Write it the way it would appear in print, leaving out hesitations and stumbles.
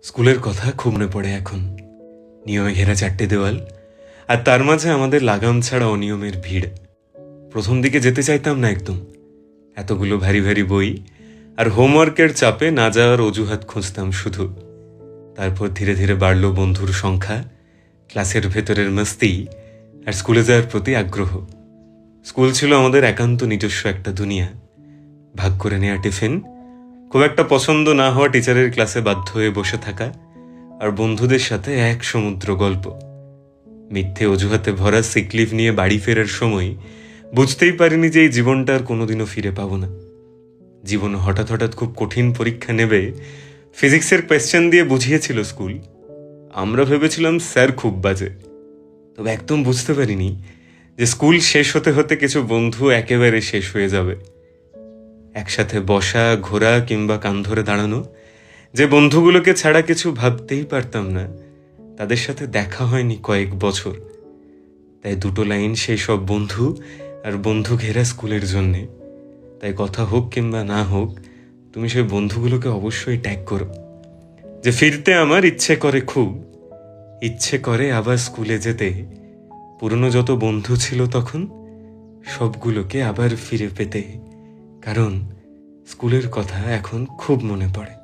স্কুলের কথা খুব মনে পড়ে এখন। নিয়মে ঘেরা 4টে দেওয়াল, আর তার মাঝে আমাদের লাগাম ছাড়া অনিয়মের ভিড়। প্রথম দিকে যেতে চাইতাম না একদম। এতগুলো ভারী ভারী বই আর হোমওয়ার্কের চাপে না যাওয়ার অজুহাত খুঁজতাম শুধু। তারপর ধীরে ধীরে বাড়ল বন্ধুর সংখ্যা, ক্লাসের ভেতরের মস্তি আর স্কুলে যাওয়ার প্রতি আগ্রহ। স্কুল ছিল আমাদের একান্ত নিজস্ব একটা দুনিয়া। ভাগ করে নেওয়া টিফিন, খুব একটা পছন্দ না হওয়া টিচারের ক্লাসে বাধ্য হয়ে বসে থাকা, আর বন্ধুদের সাথে এক সমুদ্র গল্প। মিথ্যে অজুহাতে ভরা সিকলিভ নিয়ে বাড়ি ফেরার সময় বুঝতেই পারিনি যে এই জীবনটা আর কোনোদিনও ফিরে পাবো না। জীবন হঠাৎ হঠাৎ খুব কঠিন পরীক্ষা নেবে ফিজিক্সের কোয়েশ্চেন দিয়ে বুঝিয়েছিল স্কুল। আমরা ভেবেছিলাম স্যার খুব বাজে, তবে একদম বুঝতে পারিনি যে স্কুল শেষ হতে হতে কিছু বন্ধু একেবারে শেষ হয়ে যাবে। একসাথে বসা, ঘোরা কিংবা কান ধরে দাঁড়ানো, যে বন্ধুগুলোকে ছাড়া কিছু ভাবতেই পারতাম না, তাদের সাথে দেখা হয়নি কয়েক বছর। তাই দুটো লাইন সেই সব বন্ধু আর বন্ধু ঘেরা স্কুলের জন্যে। তাই কথা হোক কিংবা না হোক, তুমি সেই বন্ধুগুলোকে অবশ্যই ট্যাগ করো। যে ফিরতে আমার ইচ্ছে করে, খুব ইচ্ছে করে আবার স্কুলে যেতে। পুরনো যত বন্ধু ছিল তখন, সবগুলোকে আবার ফিরে পেতে। কারণ স্কুলের কথা এখন খুব মনে পড়ে।